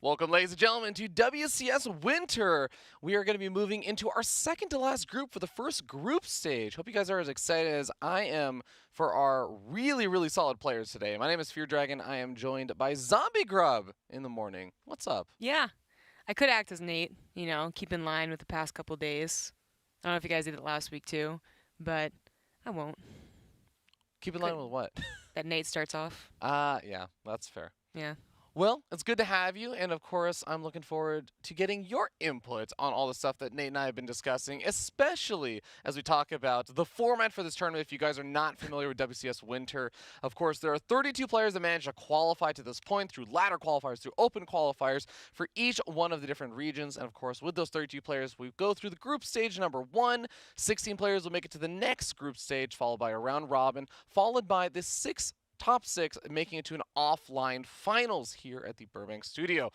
Welcome, ladies and gentlemen, to WCS Winter. We are going to be moving into our second to last group for the first group stage. Hope you guys are as excited as I am for our really solid players today. My name is Fear Dragon. I am joined by Zombie Grub in the morning. What's up? Yeah, I could act as Nate, keep in line with the past couple days. I don't know if you guys did it last week too, but I won't. Keep in line with what? That Nate starts off. Yeah, that's fair. Yeah. Well, it's good to have you, and of course, I'm looking forward to getting your input on all the stuff that Nate and I have been discussing, especially as we talk about the format for this tournament. If you guys are not familiar with WCS Winter, of course, there are 32 players that managed to qualify to this point through ladder qualifiers, through open qualifiers for each one of the different regions. And of course, with those 32 players, we go through the group stage number 1. 16 players will make it to the next group stage, followed by a round robin, followed by the top 6 making it to an offline finals here at the Burbank studio.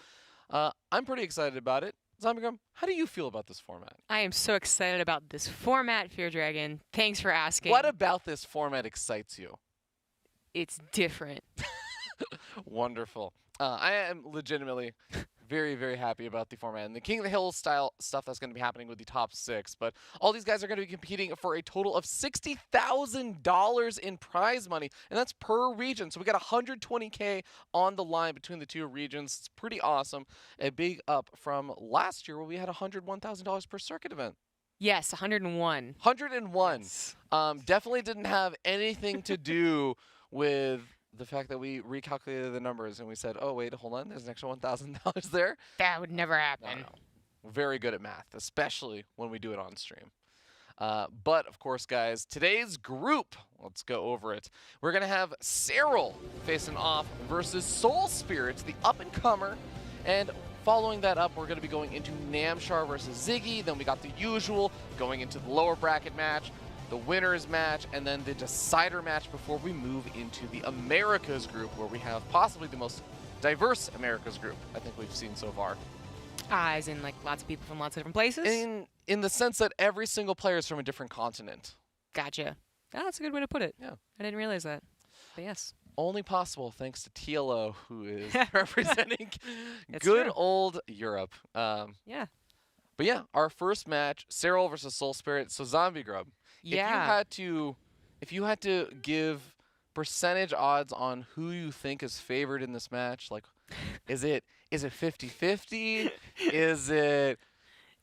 I'm pretty excited about it. Zombie Gum, how do you feel about this format? I am so excited about this format, Fear Dragon. Thanks for asking. What about this format excites you? It's different. Wonderful. I am legitimately very happy about the format and the King of the Hill style stuff that's going to be happening with the top 6. But all these guys are going to be competing for a total of $60,000 in prize money, and that's per region. So we got $120K on the line between the two regions. It's pretty awesome. A big up from last year where we had $101,000 per circuit event. Yes, 101. 101. Yes. Definitely didn't have anything to do with the fact that we recalculated the numbers and we said, oh, wait, hold on, there's an extra $1,000 there. That would never happen. No. Very good at math, especially when we do it on stream. But, of course, guys, today's group, let's go over it. We're going to have Serral facing off versus SoulSpirit, the up-and-comer. And following that up, we're going to be going into Namshar versus Ziggy. Then we got the usual going into the lower bracket match, the winners match, and then the decider match before we move into the Americas group, where we have possibly the most diverse Americas group I think we've seen so far. As in, like, lots of people from lots of different places? In the sense that every single player is from a different continent. Gotcha. Oh, that's a good way to put it. Yeah. I didn't realize that. But yes. Only possible thanks to TLO, who is representing good true. old Europe. Yeah. But yeah, our first match, Serral versus SoulSpirit. So Zombie Grub. Yeah. If you had to give percentage odds on who you think is favored in this match, like, is it 50-50? Is it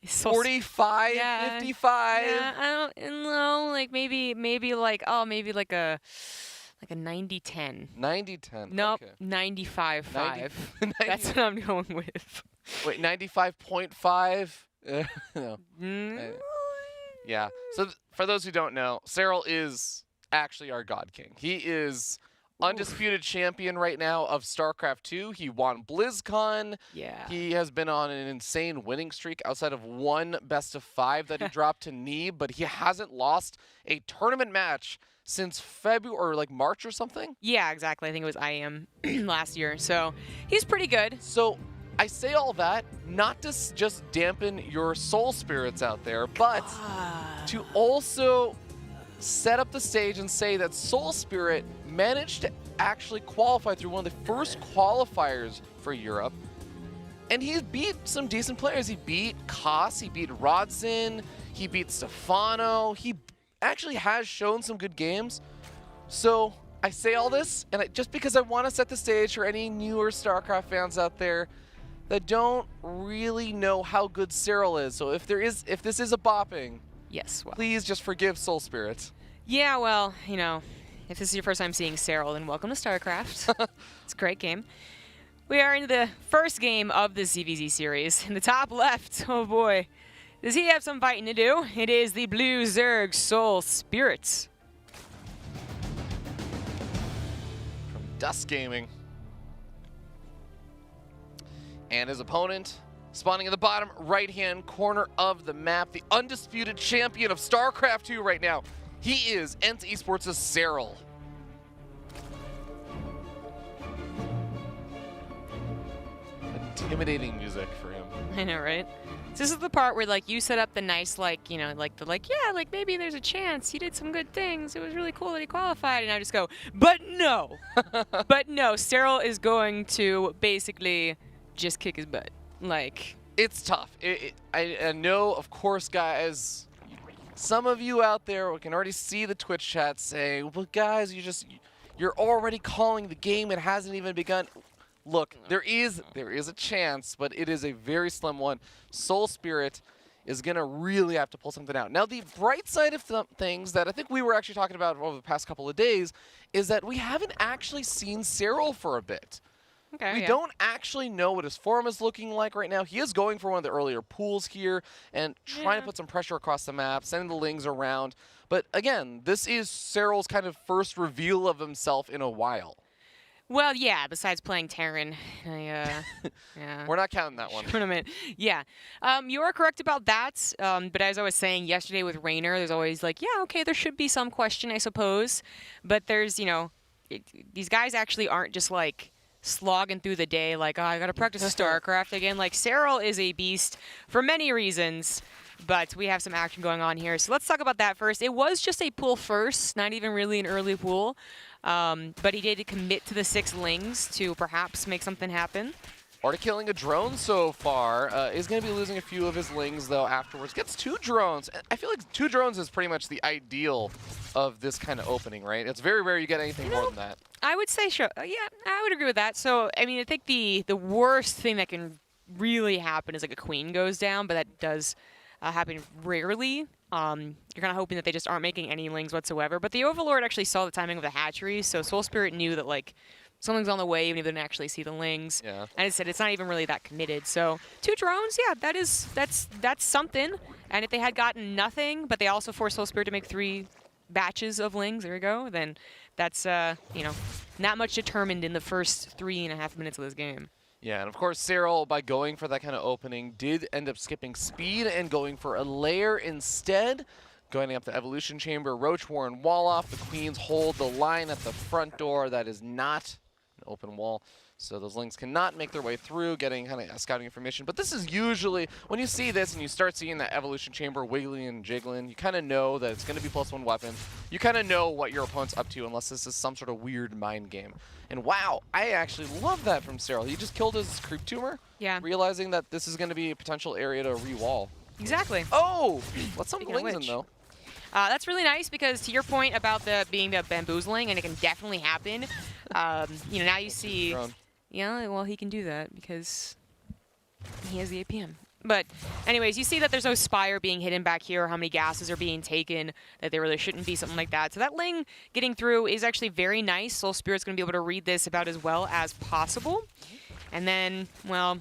45, yeah, 55? Yeah, I don't know. Like maybe like a 90-10. 90-10. Nope, Okay. 95-5. That's what I'm going with. Wait, 95.5? No. Yeah. So for those who don't know, Serral is actually our God King. He is undisputed champion right now of StarCraft 2. He won BlizzCon. Yeah. He has been on an insane winning streak outside of one best of 5 that he dropped to Neeb, but he hasn't lost a tournament match since February or like March or something. Yeah, exactly. I think it was IM last year. So he's pretty good. So I say all that not to just dampen your soul spirits out there, but to also set up the stage and say that SoulSpirit managed to actually qualify through one of the first qualifiers for Europe. And he beat some decent players. He beat Koss, he beat Rodson, he beat Stefano. He actually has shown some good games. So I say all this, and just because I want to set the stage for any newer StarCraft fans out there that don't really know how good Serral is. So if this is a bopping, yes, well, please just forgive SoulSpirit. Yeah, well, if this is your first time seeing Serral, then welcome to StarCraft. It's a great game. We are into the first game of the ZvZ series. In the top left, oh boy, does he have some fighting to do? It is the Blue Zerg SoulSpirit. From Dust Gaming. And his opponent, spawning in the bottom right-hand corner of the map, the undisputed champion of StarCraft 2 right now. He is ENT Esports' Serral. Intimidating music for him. I know, right? This is the part where, like, you set up the nice, maybe there's a chance. He did some good things. It was really cool that he qualified. And I just go, but no. But no, Serral is going to basically just kick his butt. Like, it's tough. I know, of course, guys, some of you out there can already see the Twitch chat saying, well, guys, you're already calling the game. It hasn't even begun. Look, there is a chance, but it is a very slim one. SoulSpirit is going to really have to pull something out. Now, the bright side of things that I think we were actually talking about over the past couple of days is that we haven't actually seen Serral for a bit. okay, We yeah. don't actually know what his form is looking like right now. He is going for one of the earlier pools here and trying to put some pressure across the map, sending the lings around. But again, this is Serral's kind of first reveal of himself in a while. Well, yeah, besides playing Terran. Yeah. We're not counting that one. Tournament. Yeah. You are correct about that. But as I was saying yesterday with Raynor, there's always like, yeah, okay, there should be some question, I suppose. But there's, you know, these guys actually aren't just like slogging through the day like, oh, I got to practice StarCraft again. Like, Serral is a beast for many reasons. But we have some action going on here. So let's talk about that first. It was just a pool first, not even really an early pool. But he did commit to the 6 lings to perhaps make something happen. Already killing a drone so far. Is going to be losing a few of his lings, though, afterwards. Gets 2 drones. I feel like 2 drones is pretty much the ideal of this kind of opening, right? It's very rare you get anything more than that. I would say sure. Yeah, I would agree with that. So, I mean, I think the worst thing that can really happen is like a queen goes down, but that does happen rarely. You're kind of hoping that they just aren't making any lings whatsoever. But the Overlord actually saw the timing of the hatchery, so SoulSpirit knew that, like, something's on the way, even if they didn't actually see the lings. Yeah. And it said it's not even really that committed. So 2 drones, yeah, that's something. And if they had gotten nothing, but they also forced SoulSpirit to make 3 batches of lings, there we go, then that's, you know, not much determined in the first 3.5 minutes of this game. Yeah, and of course, Serral, by going for that kind of opening, did end up skipping speed and going for a lair instead. Going up the evolution chamber, Roach Warren wall off. The Queens hold the line at the front door. That is not an open wall. So those lings cannot make their way through, getting kind of scouting information. But this is usually, when you see this and you start seeing that evolution chamber wiggling and jiggling, you kind of know that it's going to be +1 weapon. You kind of know what your opponent's up to, unless this is some sort of weird mind game. And wow, I actually love that from Serral. He just killed his creep tumor, realizing that this is going to be a potential area to re-wall. Exactly. Oh! Let's some Speaking of lings in, which, though. That's really nice because to your point about being the bamboozling, and it can definitely happen. You know, now you see. Yeah, well, he can do that because he has the APM. But anyways, you see that there's no Spire being hidden back here, or how many gases are being taken, that there really shouldn't be, something like that. So that ling getting through is actually very nice. SoulSpirit's going to be able to read this about as well as possible. And then, well,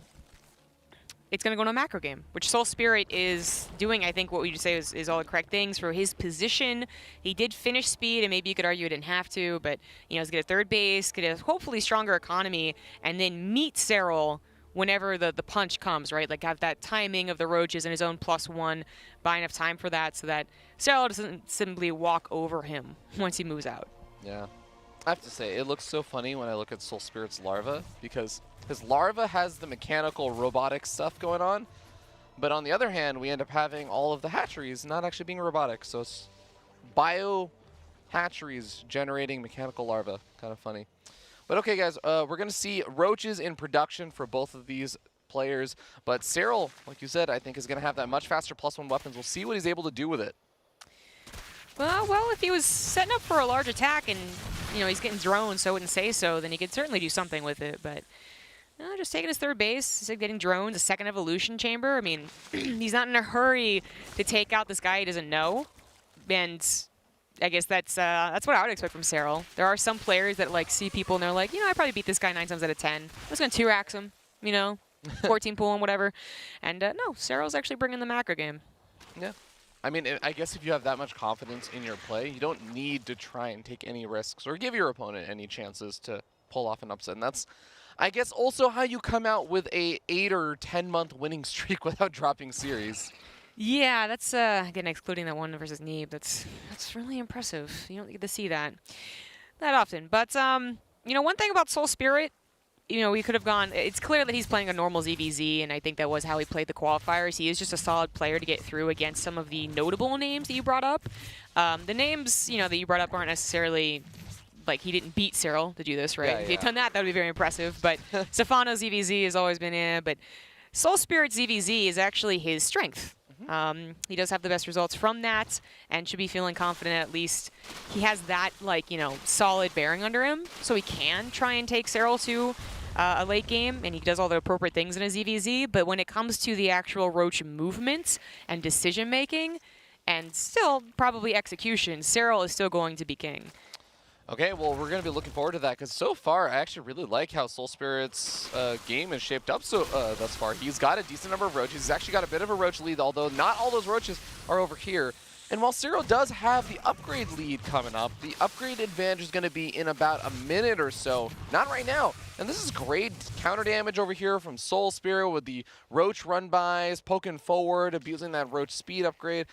it's going to go into a macro game, which SoulSpirit is doing, I think, what we would say is all the correct things for his position. He did finish speed, and maybe you could argue he didn't have to, but, you know, he's get a 3rd base, get a hopefully stronger economy, and then meet Serral whenever the punch comes, right? Like, have that timing of the roaches and his own +1, buy enough time for that so that Serral doesn't simply walk over him once he moves out. Yeah. I have to say, it looks so funny when I look at SoulSpirit's larva, because his larva has the mechanical robotic stuff going on, but on the other hand, we end up having all of the hatcheries not actually being robotic, so it's bio hatcheries generating mechanical larvae. Kind of funny. But okay, guys, we're going to see roaches in production for both of these players, but Serral, like you said, I think is going to have that much faster +1 weapons. We'll see what he's able to do with it. Well, if he was setting up for a large attack and, you know, he's getting drones, so I wouldn't say so, then he could certainly do something with it. But just taking his 3rd base, getting drones, a 2nd evolution chamber. I mean, he's not in a hurry to take out this guy he doesn't know. And I guess that's what I would expect from Serral. There are some players that, like, see people and they're like, you know, I probably beat this guy 9 times out of 10. I'm just going to 2-rax him, you know, 14 pool and whatever. And no, Serral's actually bringing the macro game. Yeah. I mean, I guess if you have that much confidence in your play, you don't need to try and take any risks or give your opponent any chances to pull off an upset. And that's, I guess, also how you come out with a 8 or 10-month winning streak without dropping series. Yeah, that's, again, excluding that one versus Neeb, that's really impressive. You don't get to see that often. But, you know, one thing about SoulSpirit, you know, we could have gone, it's clear that he's playing a normal ZvZ, and I think that was how he played the qualifiers. He is just a solid player to get through against some of the notable names that you brought up. The names, you know, that you brought up aren't necessarily like he didn't beat Serral to do this, right? Yeah, If he had yeah. done that, that would be very impressive. But Stefano's ZvZ has always been but SoulSpirit ZvZ is actually his strength. He does have the best results from that and should be feeling confident at least he has that, like, you know, solid bearing under him, so he can try and take Serral to a late game, and he does all the appropriate things in his ZvZ. But when it comes to the actual Roach movement and decision making, and still probably execution, Serral is still going to be king. Okay, well, we're going to be looking forward to that because so far, I actually really like how SoulSpirit's game is shaped up thus far. He's got a decent number of roaches. He's actually got a bit of a roach lead, although not all those roaches are over here. And while Serral does have the upgrade lead coming up, the upgrade advantage is going to be in about a minute or so. Not right now. And this is great counter damage over here from SoulSpirit with the roach run-bys, poking forward, abusing that roach speed upgrade,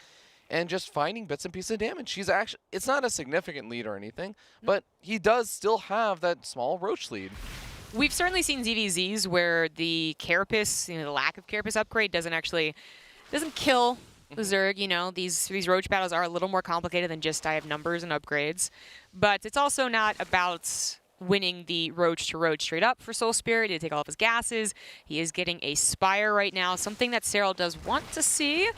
and just finding bits and pieces of damage. He's actually, it's not a significant lead or anything, but he does still have that small roach lead. We've certainly seen ZvZs where the Carapace, you know, the lack of Carapace upgrade doesn't kill the Zerg. You know, these roach battles are a little more complicated than just I have numbers and upgrades, but it's also not about winning the roach to roach straight up for SoulSpirit. He did take all of his gases. He is getting a Spire right now, something that Serral does want to see.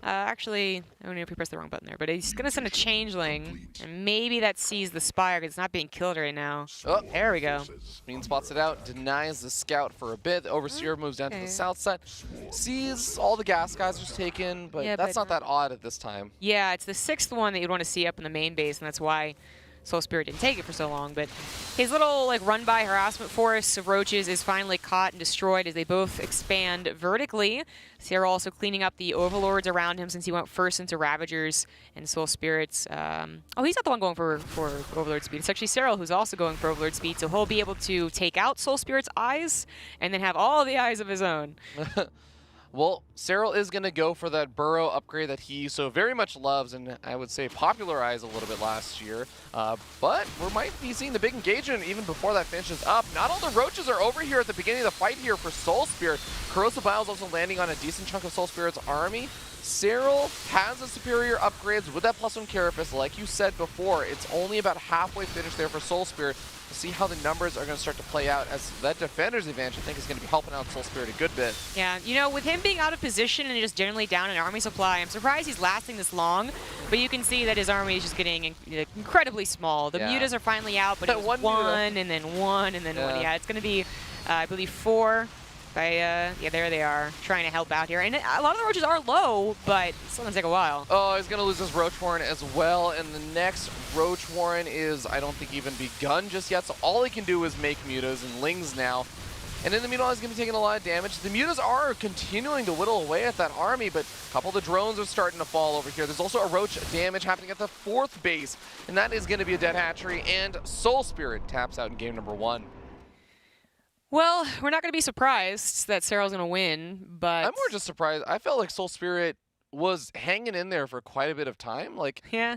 Actually, I don't know if he pressed the wrong button there, but he's going to send a Changeling, and maybe that sees the Spire because it's not being killed right now. Oh, there we go. Mean spots it out, denies the scout for a bit. The Overseer moves down to the south side, sees all the gas guys are taken, but Yeah, that's but not that odd at this time. Yeah, it's the 6th one that you'd want to see up in the main base, and that's why SoulSpirit didn't take it for so long. But his little like run-by harassment force of roaches is finally caught and destroyed as they both expand vertically. Serral also cleaning up the overlords around him since he went first into Ravagers and SoulSpirit's. Oh, he's not the one going for overlord speed. It's actually Serral who's also going for overlord speed, so he'll be able to take out SoulSpirit's eyes and then have all the eyes of his own. Well, Serral is going to go for that burrow upgrade that he so very much loves and I would say popularized a little bit last year. But we might be seeing the big engagement even before that finishes up. Not all the roaches are over here at the beginning of the fight here for SoulSpirit. Corrosive Bile is also landing on a decent chunk of SoulSpirit's army. Serral has the superior upgrades with that +1 Carapace. Like you said before, it's only about halfway finished there for SoulSpirit. We'll see how the numbers are going to start to play out as that defender's advantage, I think, is going to be helping out SoulSpirit a good bit. Yeah, you know, with him being out of position and just generally down in army supply, I'm surprised he's lasting this long, but you can see that his army is just getting incredibly small. The mutas are finally out, but it was one and then one and then one. Yeah, it's going to be, I believe, 4. Yeah, there they are, trying to help out here. And a lot of the roaches are low, but it's going to take a while. Oh, he's going to lose his Roach Warren as well. And the next Roach Warren is, I don't think, even begun just yet. So all he can do is make mutas and lings now. And in the meanwhile, he's going to be taking a lot of damage. The mutas are continuing to whittle away at that army, but a couple of the drones are starting to fall over here. There's also a roach damage happening at the 4th base, and that is going to be a dead hatchery. And SoulSpirit taps out in game number 1. Well, we're not going to be surprised that Serral's going to win, but... I'm more just surprised. I felt like SoulSpirit was hanging in there for quite a bit of time. Like, yeah.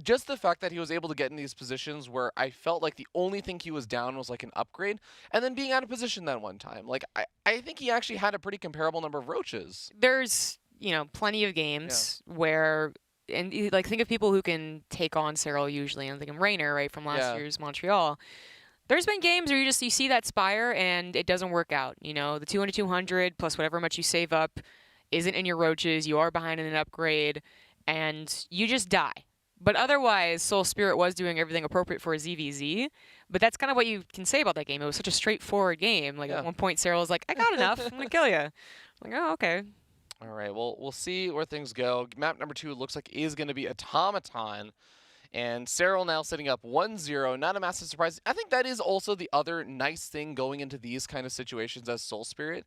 Just the fact that he was able to get in these positions where I felt like the only thing he was down was like an upgrade, and then being out of position that one time. Like, I think he actually had a pretty comparable number of roaches. There's, you know, plenty of games where... And, like, think of people who can take on Serral usually. I'm thinking Rainer, right, from last year's Montreal. There's been games where you see that Spire and it doesn't work out. You know, the 200-200 plus whatever much you save up isn't in your roaches. You are behind in an upgrade, and you just die. But otherwise, SoulSpirit was doing everything appropriate for a ZvZ. But that's kind of what you can say about that game. It was such a straightforward game. Like at one point, Serral was like, "I got enough. I'm gonna kill you." I'm like, "Oh, okay." All right. Well, we'll see where things go. Map number 2 looks like is going to be Automaton. And Serral now sitting up 1-0, not a massive surprise. I think that is also the other nice thing going into these kind of situations as SoulSpirit.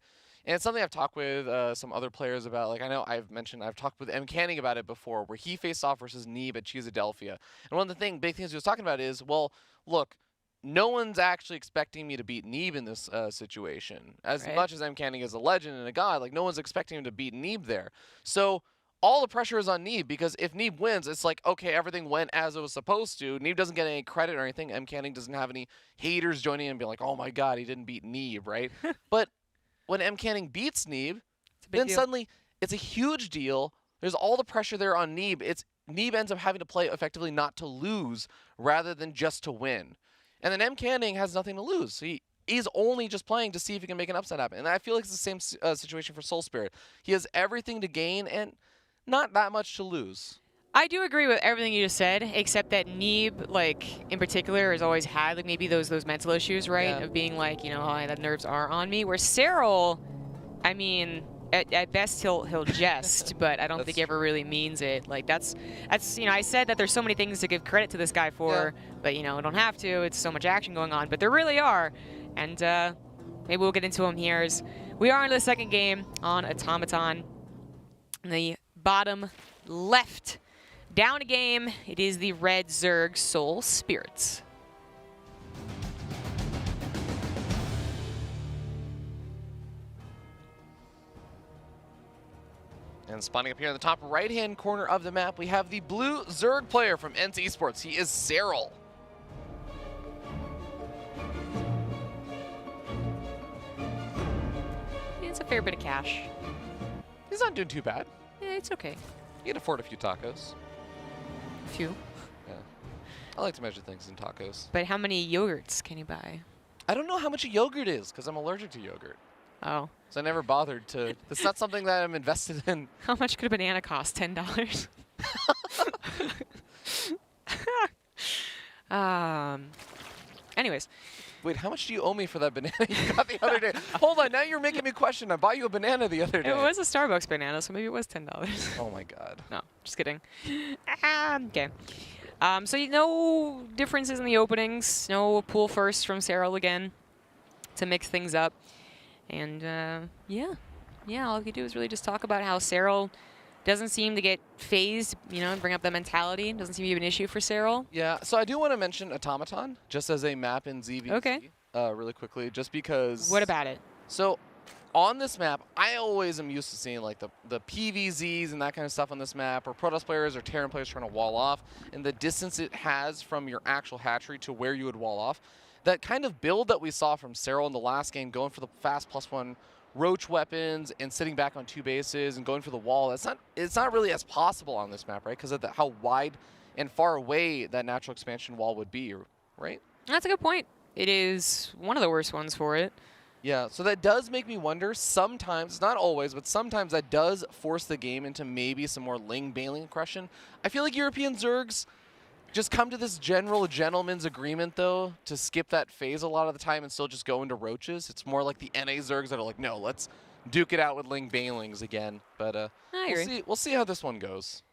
And it's something I've talked with some other players about. Like, I know I've talked with M. Canning about it before, where he faced off versus Neeb at Cheesadelphia. And one of the big things he was talking about is, well, look, no one's actually expecting me to beat Neeb in this situation. As much as M. Canning is a legend and a god, like, no one's expecting him to beat Neeb there. So all the pressure is on Neeb, because if Neeb wins, it's like, okay, everything went as it was supposed to. Neeb doesn't get any credit or anything. M. Canning doesn't have any haters joining in and be like, oh my god, he didn't beat Neeb, right? But when M. Canning beats Neeb, then suddenly it's a huge deal. There's all the pressure there on Neeb. It's Neeb ends up having to play effectively not to lose rather than just to win. And then M. Canning has nothing to lose. He's only just playing to see if he can make an upset happen. And I feel like it's the same situation for SoulSpirit. He has everything to gain and not that much to lose. I do agree with everything you just said, except that Neeb, like, in particular, has always had, like, maybe those mental issues, right? Yeah. Of being like, you know, oh, the nerves are on me. Where Serral, I mean, at best he'll jest, but I don't think he ever really means it. Like, that's you know, I said that there's so many things to give credit to this guy for, but, you know, I don't have to. It's so much action going on, but there really are. And maybe we'll get into them here as we are in the second game on Automaton. In the bottom left. Down a game, it is the red Zerg SoulSpirit. And spawning up here in the top right-hand corner of the map, we have the blue Zerg player from NC Esports. He is Serral. It's a fair bit of cash. He's not doing too bad. Yeah, it's okay. He can afford a few tacos. Few. Yeah. I like to measure things in tacos. But how many yogurts can you buy? I don't know how much a yogurt is because I'm allergic to yogurt. Oh. So I never bothered to. It's not something that I'm invested in. How much could a banana cost? $10? Anyways. Wait, how much do you owe me for that banana you got the other day? Hold on, now you're making me question. I bought you a banana the other day. It was a Starbucks banana, so maybe it was $10. Oh my god. No, just kidding. Okay. So no differences in the openings. No pull first from Serral again to mix things up. And yeah, all you do is really just talk about how Serral doesn't seem to get phased, you know, and bring up that mentality. Doesn't seem to be an issue for Serral. Yeah, so I do want to mention Automaton, just as a map in ZvZ. Okay. Really quickly, just because... What about it? So, on this map, I always am used to seeing like the PVZs and that kind of stuff on this map, or Protoss players or Terran players trying to wall off, and the distance it has from your actual hatchery to where you would wall off. That kind of build that we saw from Serral in the last game, going for the fast +1 roach weapons and sitting back on 2 bases and going for the wall, it's not really as possible on this map, right? Because of how wide and far away that natural expansion wall would be, right? That's a good point. It is one of the worst ones for it. Yeah, so that does make me wonder sometimes, not always, but sometimes that does force the game into maybe some more Ling Bailing aggression. I feel like European Zergs just come to this general gentleman's agreement, though, to skip that phase a lot of the time and still just go into roaches. It's more like the NA Zergs that are like, no, let's duke it out with Ling Bailings again. But we'll see how this one goes.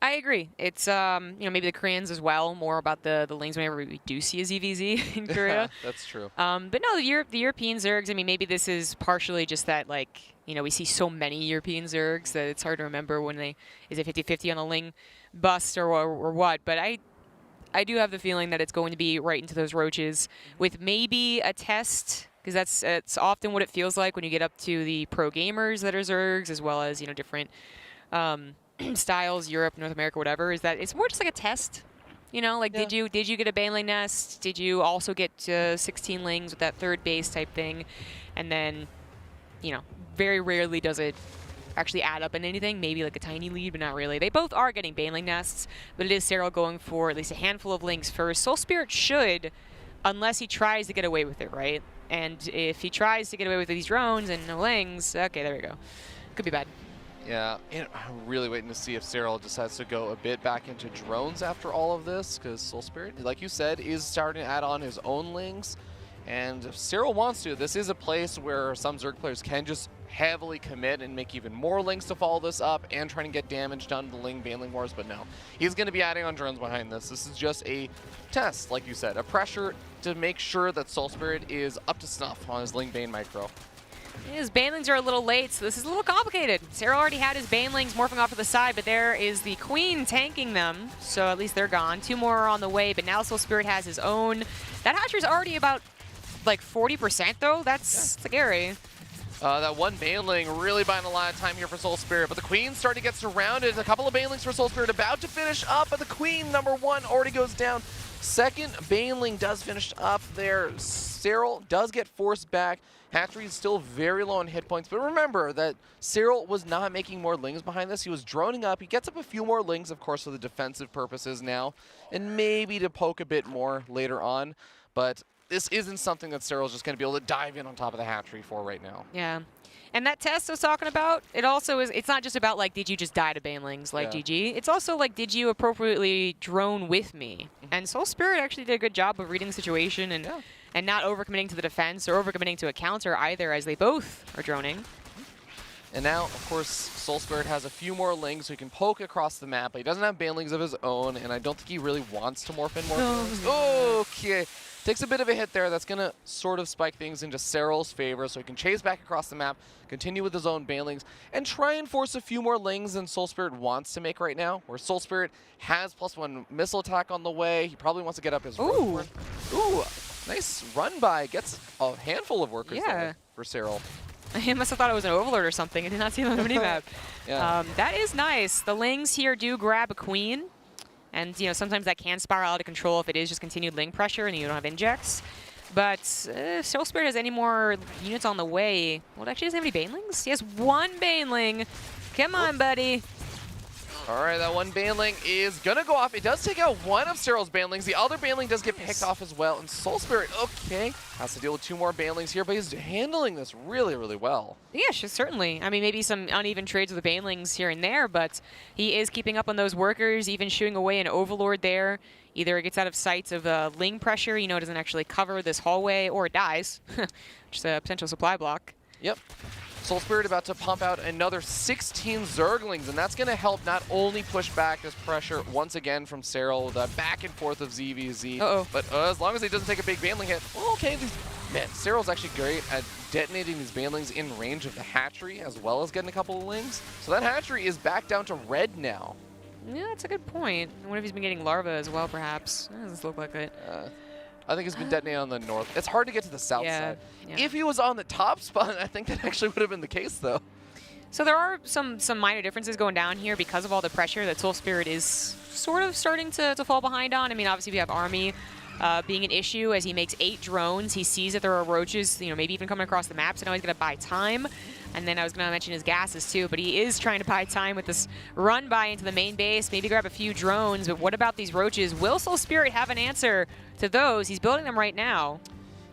I agree. It's you know, maybe the Koreans as well, more about the Lings whenever we do see a ZvZ in Korea. That's true. But no, the European Zergs, I mean, maybe this is partially just that, like, you know, we see so many European Zergs that it's hard to remember when is it 50-50 on a Ling bust or what. But I do have the feeling that it's going to be right into those roaches with maybe a test, because it's often what it feels like when you get up to the pro gamers that are Zergs, as well as, you know, different styles, Europe, North America, whatever, is that it's more just like a test. You know, like, did you get a Baneling nest? Did you also get 16 Lings with that third base type thing? And then, you know, very rarely does it actually add up in anything, maybe like a tiny lead, but not really. They both are getting Baneling nests, but it is Serral going for at least a handful of Lings first. SoulSpirit should, unless he tries to get away with it, right? And if he tries to get away with these drones and no Lings, okay, there we go. Could be bad. Yeah, and I'm really waiting to see if Serral decides to go a bit back into drones after all of this, because SoulSpirit, like you said, is starting to add on his own Lings. And if Serral wants to, this is a place where some Zerg players can just heavily commit and make even more Lings to follow this up and trying to get damage done to the Ling Baneling wars, but no. He's going to be adding on drones behind this. This is just a test, like you said, a pressure to make sure that SoulSpirit is up to snuff on his Ling Bane micro. His Banelings are a little late, so this is a little complicated. Serral already had his Banelings morphing off to the side, but there is the Queen tanking them, so at least they're gone. 2 more are on the way, but now SoulSpirit has his own. That hatchery's already about, like, 40%, though. That's scary. That one Baneling really buying a lot of time here for SoulSpirit, but the Queen's starting to get surrounded. A couple of Banelings for SoulSpirit about to finish up, but the Queen, #1, already goes down. Second Baneling does finish up there. Serral does get forced back. Hatchery is still very low on hit points, but remember that Serral was not making more lings behind this. He was droning up. He gets up a few more lings, of course, for the defensive purposes now, and maybe to poke a bit more later on, but this isn't something that Serral's just going to be able to dive in on top of the hatchery for right now. Yeah. And that test I was talking about, it also is, it's not just about, like, did you just die to Banelings like GG? It's also, like, did you appropriately drone with me? And SoulSpirit actually did a good job of reading the situation and not overcommitting to the defense or overcommitting to a counter either, as they both are droning. And now, of course, SoulSpirit has a few more lings so he can poke across the map, but he doesn't have banelings of his own, and I don't think he really wants to morph in more banelings. Okay. Takes a bit of a hit there. That's going to sort of spike things into Serral's favor, so he can chase back across the map, continue with his own banelings, and try and force a few more lings than SoulSpirit wants to make right now, where SoulSpirit has +1 missile attack on the way. He probably wants to get up his Roach. Ooh, nice run by. Gets a handful of workers there for Serral. I must have thought it was an overlord or something. I did not see it on the minimap. That is nice. The lings here do grab a queen. And, you know, sometimes that can spiral out of control if it is just continued ling pressure and you don't have injects. But if SoulSpirit has any more units on the way, well, it actually doesn't have any banelings. He has one baneling. Come on, buddy. All right, that one baneling is going to go off. It does take out one of Serral's banelings. The other baneling does get picked off as well. And SoulSpirit, okay, has to deal with 2 more banelings here, but he's handling this really, really well. Yeah, certainly. I mean, maybe some uneven trades with the banelings here and there, but he is keeping up on those workers, even shooing away an overlord there. Either it gets out of sight of ling pressure, you know, it doesn't actually cover this hallway, or it dies. Just a potential supply block. Yep. SoulSpirit about to pump out another 16 Zerglings, and that's going to help not only push back this pressure once again from Serral, the back and forth of ZvZ, but as long as he doesn't take a big baneling hit, well, okay. Man, Serral's actually great at detonating these banelings in range of the hatchery, as well as getting a couple of lings. So that hatchery is back down to red now. Yeah, that's a good point. I wonder if he's been getting larvae as well, perhaps. It doesn't look like it. I think it's been detonated on the north. It's hard to get to the south side. If he was on the top spot, I think that actually would have been the case, though. So there are some minor differences going down here because of all the pressure that SoulSpirit is sort of starting to fall behind on. I mean, obviously we have Army being an issue as he makes 8 drones. He sees that there are roaches, you know, maybe even coming across the map, so now he's going to buy time. And then I was going to mention his gases too, but he is trying to buy time with this run by into the main base, maybe grab a few drones. But what about these roaches? Will SoulSpirit have an answer to those? He's building them right now.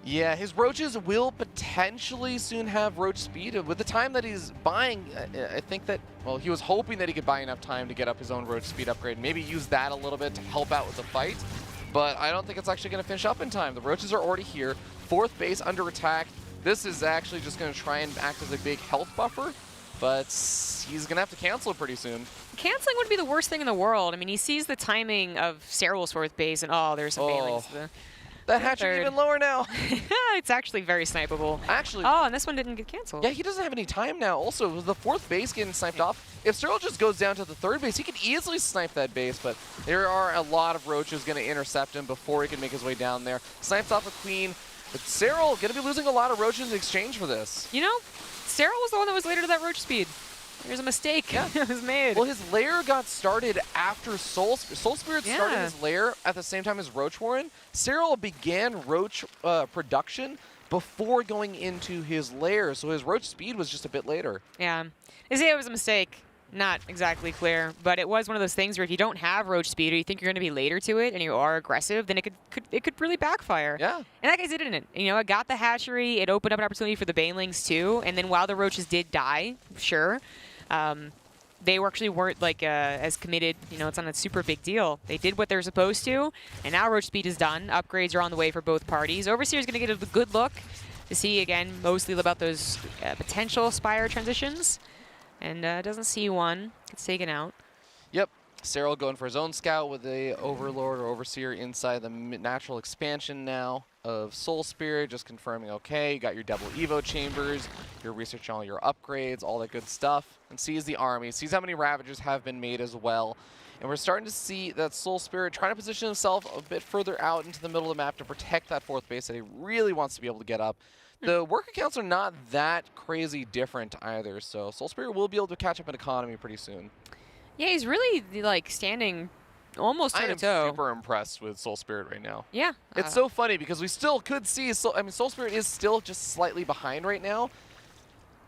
Yeah, his roaches will potentially soon have roach speed. With the time that he's buying, I think that, well, he was hoping that he could buy enough time to get up his own roach speed upgrade. Maybe use that a little bit to help out with the fight. But I don't think it's actually going to finish up in time. The roaches are already here. 4th base under attack. This is actually just going to try and act as a big health buffer, but he's going to have to cancel it pretty soon. Canceling would be the worst thing in the world. I mean, he sees the timing of Serral's 4th base, and there's some banelings. That hatchery even lower now. It's actually very snipeable. Actually. And this one didn't get canceled. Yeah, he doesn't have any time now. Also, with the 4th base getting sniped off, if Serral just goes down to the 3rd base, he could easily snipe that base, but there are a lot of roaches going to intercept him before he can make his way down there. Snipes off a queen. But Serral going to be losing a lot of roaches in exchange for this. You know, Serral was the one that was later to that roach speed. There's a mistake that was made. Well, his lair got started after SoulSpirit started his lair at the same time as Roach Warren. Serral began roach production before going into his lair, so his roach speed was just a bit later. Yeah. They say it was a mistake. Not exactly clear, but it was one of those things where if you don't have roach speed or you think you're going to be later to it and you are aggressive, then it could really backfire. Yeah. And that guy didn't. You know, it got the hatchery. It opened up an opportunity for the banelings too. And then while the roaches did die, sure, they actually weren't like as committed. You know, it's not a super big deal. They did what they're supposed to, and now roach speed is done. Upgrades are on the way for both parties. Overseer's going to get a good look to see again mostly about those potential Spire transitions. And doesn't see one. Gets taken out. Yep. Serral going for his own scout with the Overlord or Overseer inside the natural expansion now of SoulSpirit. Just confirming, okay, you got your double Evo chambers, your research on all your upgrades, all that good stuff. And sees the army, sees how many Ravagers have been made as well. And we're starting to see that SoulSpirit trying to position himself a bit further out into the middle of the map to protect that 4th base that he really wants to be able to get up. The worker counts are not that crazy different either, so SoulSpirit will be able to catch up in economy pretty soon. Yeah, he's really like standing almost I am toe-to-toe. super impressed with SoulSpirit right now. Yeah. It's so funny because we still could see, SoulSpirit is still just slightly behind right now.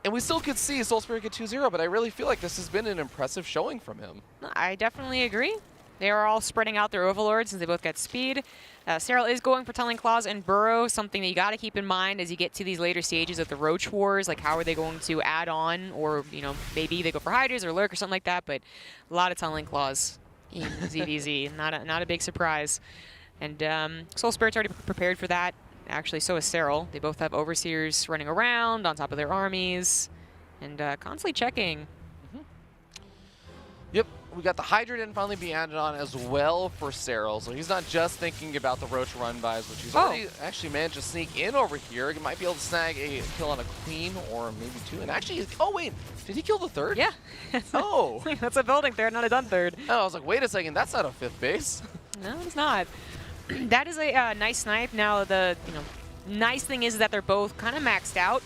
And we still could see SoulSpirit get 2-0, but I really feel like this has been an impressive showing from him. I definitely agree. They are all spreading out their overlords since they both get speed. Serral is going for Tunneling Claws and Burrow, something that you got to keep in mind as you get to these later stages of the Roach Wars. Like, how are they going to add on? Or, you know, maybe they go for Hydras or Lurk or something like that, but a lot of Tunneling Claws in ZvZ. Not a big surprise. And SoulSpirit's already prepared for that. Actually, so is Serral. They both have Overseers running around on top of their armies and constantly checking. Yep, we got the Hydra didn't finally be added on as well for Serral, so he's not just thinking about the Roach run-bys, which he's already actually managed to sneak in over here. He might be able to snag a kill on a Queen or maybe two. And actually, oh wait, did he kill the third? Yeah. Oh. That's a building third, not a done third. Oh, I was like, wait a second, that's not a 5th base. No, it's not. That is a nice snipe. Now, the nice thing is that they're both kind of maxed out.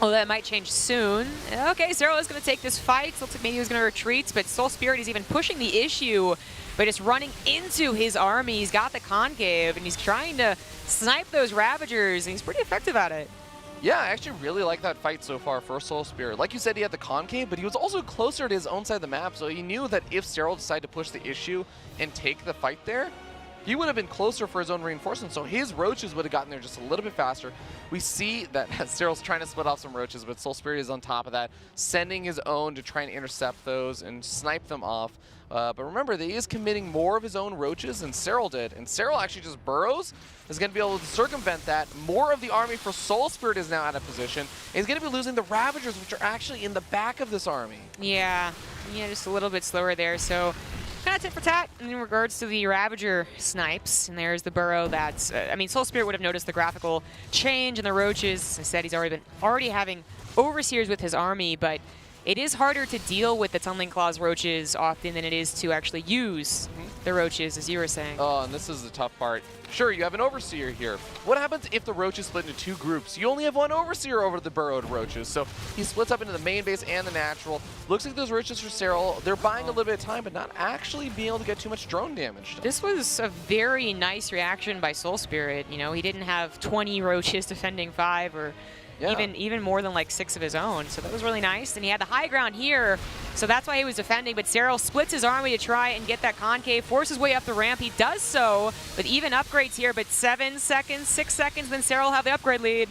Oh, that might change soon. Okay, Serral is going to take this fight. Looks like maybe he was going to retreat, but SoulSpirit is even pushing the issue by just running into his army. He's got the concave, and he's trying to snipe those Ravagers, and he's pretty effective at it. Yeah, I actually really like that fight so far for SoulSpirit. Like you said, he had the concave, but he was also closer to his own side of the map, so he knew that if Serral decided to push the issue and take the fight there, he would have been closer for his own reinforcement, so his Roaches would have gotten there just a little bit faster. We see that Serral's trying to split off some Roaches, but SoulSpirit is on top of that, sending his own to try and intercept those and snipe them off. But remember, that he is committing more of his own Roaches than Serral did, and Serral actually just burrows, is going to be able to circumvent that. More of the army for SoulSpirit is now out of position, and he's going to be losing the Ravagers, which are actually in the back of this army. Yeah, just a little bit slower there, so kind of tit for tat in regards to the Ravager snipes. And there's the Burrow that's, SoulSpirit would have noticed the graphical change in the Roaches. Instead, he's already having Overseers with his army, but it is harder to deal with the Tunneling Claws Roaches often than it is to actually use the Roaches, as you were saying. Oh, and this is the tough part. Sure, you have an Overseer here. What happens if the Roaches split into 2 groups? You only have 1 Overseer over the burrowed Roaches, so he splits up into the main base and the natural. Looks like those Roaches for Serral, they're buying a little bit of time, but not actually being able to get too much drone damage. This was a very nice reaction by SoulSpirit. You know, he didn't have 20 Roaches defending 5 or even more than like 6 of his own. So that was really nice. And he had the high ground here, so that's why he was defending. But Serral splits his army to try and get that concave, forces his way up the ramp. He does so, but even upgrades here. But 7 seconds, 6 seconds, then Serral have the upgrade lead.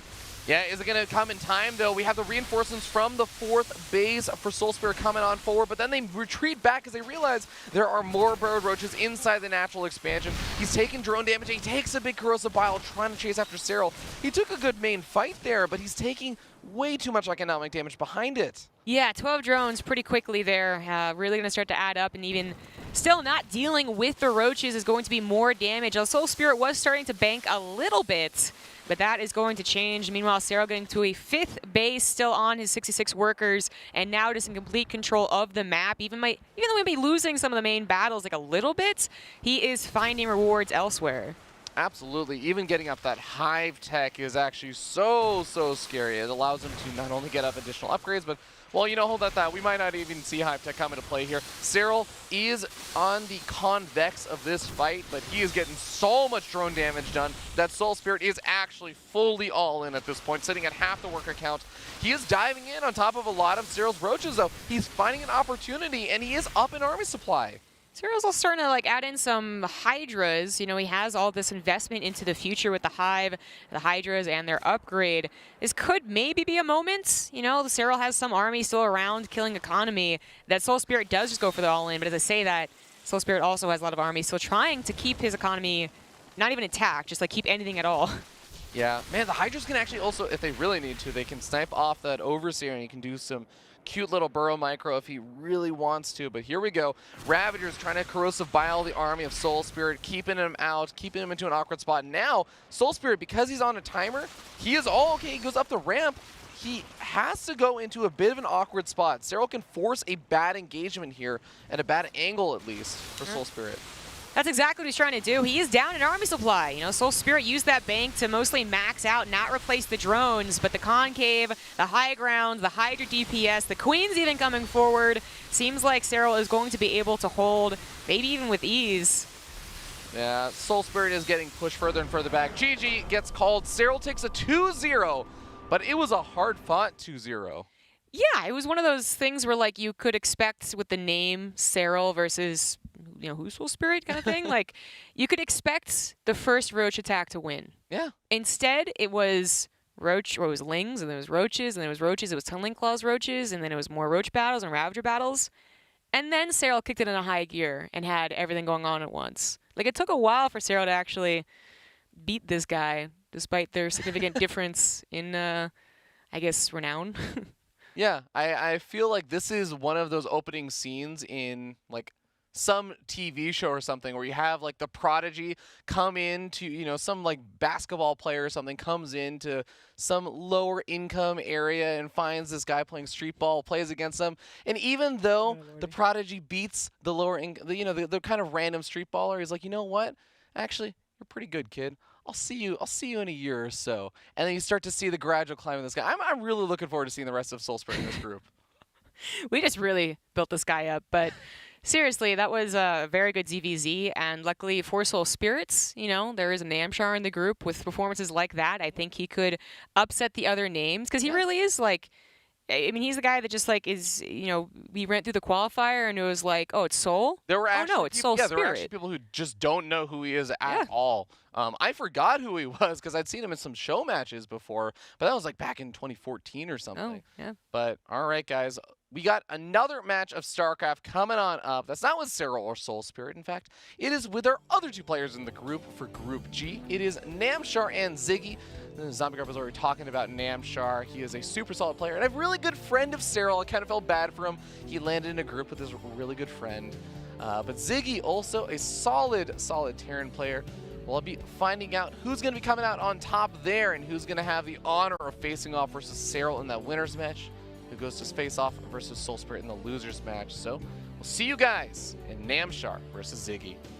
Yeah, is it going to come in time, though? We have the reinforcements from the 4th base for SoulSpirit coming on forward, but then they retreat back because they realize there are more burrowed Roaches inside the natural expansion. He's taking drone damage. He takes a big Corrosive Bile trying to chase after Serral. He took a good main fight there, but he's taking way too much economic damage behind it. Yeah, 12 drones pretty quickly there. Really going to start to add up, and even still not dealing with the Roaches is going to be more damage. SoulSpirit was starting to bank a little bit, but that is going to change. Meanwhile, Serral getting to a 5th base, still on his 66 workers, and now just in complete control of the map. Even though we may be losing some of the main battles like a little bit, he is finding rewards elsewhere. Absolutely. Even getting up that Hive tech is actually so scary. It allows him to not only get up additional upgrades, but, well, hold that thought. We might not even see Hive tech come into play here. Serral is on the convex of this fight, but he is getting so much drone damage done that SoulSpirit is actually fully all in at this point, sitting at half the worker count. He is diving in on top of a lot of Serral's Roaches, though. He's finding an opportunity, and he is up in army supply. Serral's also starting to add in some Hydras. He has all this investment into the future with the Hive, the Hydras, and their upgrade. This could maybe be a moment. Serral has some army still around killing economy that SoulSpirit does just go for the all-in. But as I say that, SoulSpirit also has a lot of armies still trying to keep his economy not even intact, just keep anything at all. Yeah, man, the Hydras can actually also, if they really need to, they can snipe off that Overseer, and he can do some cute little burrow micro if he really wants to. But here we go. Ravagers trying to Corrosive Bile the army of SoulSpirit, keeping him out, keeping him into an awkward spot. Now, SoulSpirit, because he's on a timer, he is all okay. He goes up the ramp. He has to go into a bit of an awkward spot. Serral can force a bad engagement here, at a bad angle at least, for SoulSpirit. That's exactly what he's trying to do. He is down an army supply. You know, SoulSpirit used that bank to mostly max out, not replace the drones, but the concave, the high ground, the Hydra DPS, the Queen's even coming forward. Seems like Serral is going to be able to hold, maybe even with ease. Yeah, SoulSpirit is getting pushed further and further back. GG gets called. Serral takes a 2-0, but it was a hard-fought 2-0. Yeah, it was one of those things where, like, you could expect with the name Serral versus, you know, who's SoulSpirit kind of thing. Like, you could expect the first Roach attack to win. Yeah. Instead, it was Roach, or it was Lings, and then it was Roaches, and then it was Roaches, it was Tunneling Claws Roaches, and then it was more Roach battles and Ravager battles. And then Serral kicked it in a high gear and had everything going on at once. Like, it took a while for Serral to actually beat this guy, despite their significant difference in, I guess, renown. Yeah, I feel like this is one of those opening scenes in, like, some TV show or something where you have, like, the prodigy come into, you know, some, like, basketball player or something comes into some lower income area and finds this guy playing street ball, plays against them. And even though the prodigy beats the lower income, you know, the kind of random street baller, he's like, you know what? Actually, you're pretty good, kid. I'll see you in a year or so. And then you start to see the gradual climb of this guy. I'm really looking forward to seeing the rest of SoulSpirit in this group. We just really built this guy up, but seriously, that was a very good ZvZ, and luckily for SoulSpirits, you know, there is a Namshar in the group with performances like that. I think he could upset the other names, because he really is, like, I mean, he's the guy that just, like, is, you know, we ran through the qualifier and it was like, oh, it's Soul? There were actually no, it's SoulSpirit. Yeah, there were actually people who just don't know who he is at all. I forgot who he was because I'd seen him in some show matches before, but that was like back in 2014 or something. Oh, yeah. But all right, guys, we got another match of StarCraft coming on up. That's not with Serral or SoulSpirit. In fact, it is with our other two players in the group for Group G. It is Namshar and Ziggy. Zombie Grub was already talking about Namshar. He is a super solid player and a really good friend of Serral. I kind of felt bad for him. He landed in a group with his really good friend. But Ziggy, also a solid Terran player. Well, I'll be finding out who's going to be coming out on top there and who's going to have the honor of facing off versus Serral in that winner's match, who goes to face off versus SoulSpirit in the loser's match. So we'll see you guys in Namshar versus Ziggy.